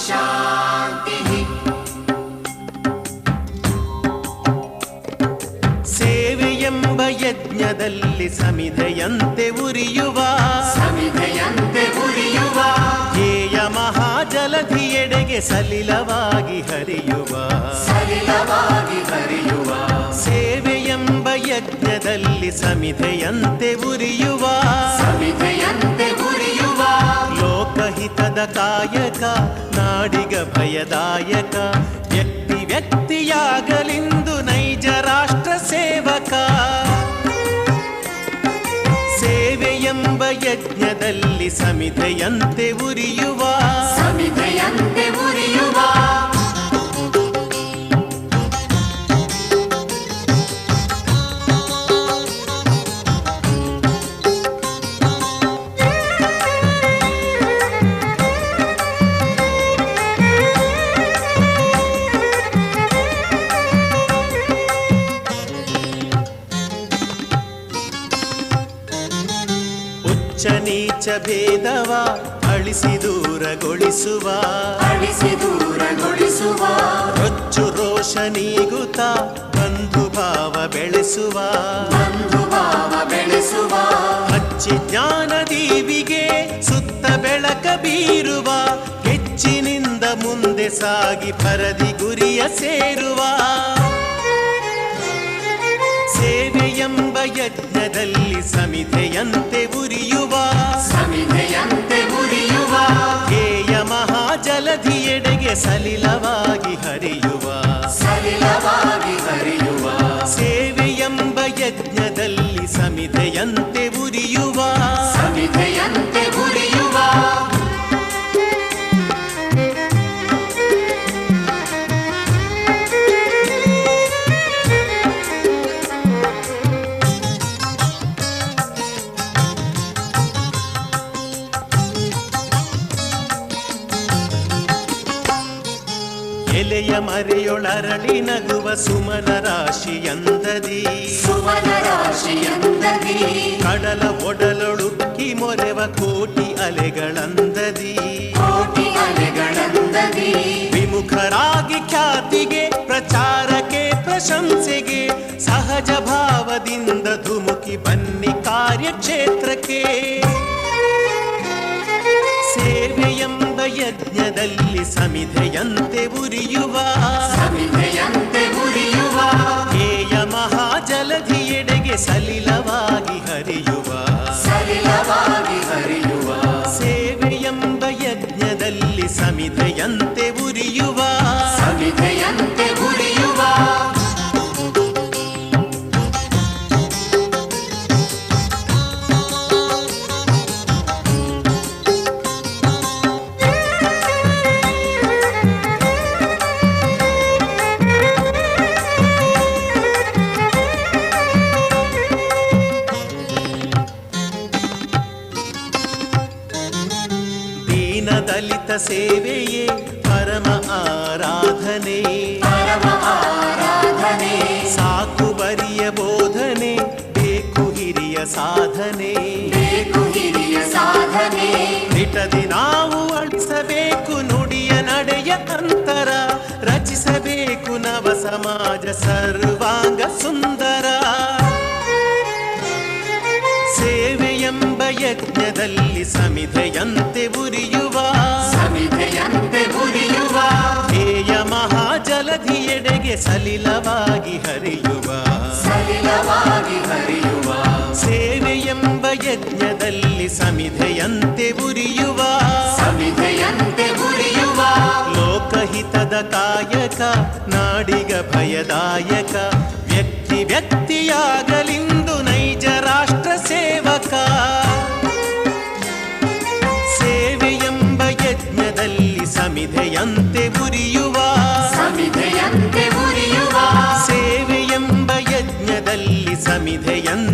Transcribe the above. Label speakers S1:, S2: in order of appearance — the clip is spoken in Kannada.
S1: ಶಾಂತಿಃ.
S2: ಸೇವೆಯೆಂಬ ಯಜ್ಞದಲ್ಲಿ ಸಮಿಧೆಯಂತೆ ಉರಿಯುವ ಧ್ಯೇಯ ಮಹಾಜಲಧಿಯೆಡೆಗೆ ಸಲಿಲವಾಗಿ ಹರಿಯುವ ಸೇವೆಯೆಂಬ ಯಜ್ಞದಲ್ಲಿ ಸಮಿಧೆಯಂತೆ ಉರಿಯುವ ಲೋಕಹಿತದ ಕಾಯಕ ನಾಡಿಗ ಭಯದಾಯಕ ವ್ಯಕ್ತಿ ವ್ಯಕ್ತಿಯಾಗಲಿಂದು ನೈಜ ರಾಷ್ಟ್ರ ಸೇವಕ. ಸೇವೆಯೆಂಬ ಯಜ್ಞದಲ್ಲಿ ಸಮಿಧೆಯಂತೆ ಉರಿಯುವ ನೀಚ ಭೇದವ ಅಳಿಸಿ ದೂರಗೊಳಿಸುವ ರೊಚ್ಚು ರೋಷ ನೀಗುತ್ತ ಬಂಧು ಭಾವ ಬೆಳೆಸುವ ಹಚ್ಚಿ ಜ್ಞಾನ ದೀವಿಗೆ ಸುತ್ತ ಬೆಳಕ ಬೀರುವ ಹೆಚ್ಚಿನಿಂದ ಮುಂದೆ ಸಾಗಿ ಪರದಿ ಗುರಿಯ ಸೇರುವ ಸೇವೆಯೆಂಬ ಯಜ್ಞದಲ್ಲಿ ಸಮಿಧೆಯಂತೆ ಉರಿಯುವ ಧ್ಯೇಯ ಮಹಾಜಲಧಿಯೆಡೆಗೆ ಸಲಿಲವಾಗಿ ಹರಿಯುವ ಸೇವೆಯೆಂಬ ಯಜ್ಞದಲ್ಲಿ ಸಮಿಧೆಯಂತೆ ಉರಿಯುವ ಎಲೆಯ ಮರೆಯೊಳರಳಿ ನಗುವ ಸುಮನ ರಾಶಿಯಂದದಿ ಕಡಲ ಒಡಲೊಳುಕ್ಕಿ ಮೊರೆವ ಕೋಟಿ ಅಲೆಗಳಂದದಿ ವಿಮುಖರಾಗಿ ಖ್ಯಾತಿಗೆ ಪ್ರಚಾರಕ್ಕೆ ಪ್ರಶಂಸೆಗೆ ಸಹಜ ಭಾವದಿಂದ ಧುಮುಕಿ ಬನ್ನಿ ಕಾರ್ಯಕ್ಷೇತ್ರಕ್ಕೆ. ಸೇವೆಯೆಂಬ ಯಜ್ಞದಲ್ಲಿ ಸಮಿಧೆಯಂತೆ ಉರಿಯುವ ಧ್ಯೇಯ ಮಹಾಜಲಧಿಯೆಡೆಗೆ ಸಲಿಲವಾಗಿ ಹರಿಯುವ ಸೇವೆಯೆಂಬ ಯಜ್ಞದಲ್ಲಿ ಸಮಿಧೆಯಂತೆ ಉರಿಯುವ ದಲಿತ ಸೇವೆಯೇ ಪರಮ ಆರಾಧನೆ ಸಾಕು ಬರಿಯ ಬೋಧನೆ ಬೇಕು ಹಿರಿಯ ಸಾಧನೆ ನಿಟದಿ ನಾವು ಅಳಿಸಬೇಕು ನುಡಿಯ ನಡೆಯ ಅಂತರ ರಚಿಸಬೇಕು ನವ ಸಮಾಜ ಸರ್ವಾಂಗ ಸುಂದರ. ಸೇವೆಯೆಂಬ ಯಜ್ಞದಲ್ಲಿ ಸಮಿಧೆಯಂತೆ ಉರಿಯುವ ಧ್ಯೇಯ ಮಹಾಜಲಧಿಯೆಡೆಗೆ ಸಲಿಲವಾಗಿ ಹರಿಯುವ ಸೇವೆಯೆಂಬ ಯಜ್ಞದಲ್ಲಿ ಸಮಿಧೆಯಂತೆ ಉರಿಯುವ ಲೋಕಹಿತದ ಕಾಯಕ ನಾಡಿಗ ಭಯದಾಯಕ ವ್ಯಕ್ತಿ ವ್ಯಕ್ತಿಯಾಗಲಿಂದು ನೈಜ ರಾಷ್ಟ್ರ ಸೇವಕ. ಸೇವೆಯೆಂಬ ಯಜ್ಞದಲ್ಲಿ ಸಮಿಧೆಯಂತೆ ಉರಿಯುವ ಸೇವೆಯೆಂಬ ಯಜ್ಞದಲ್ಲಿ ಸಮಿಧೆಯಂತೆ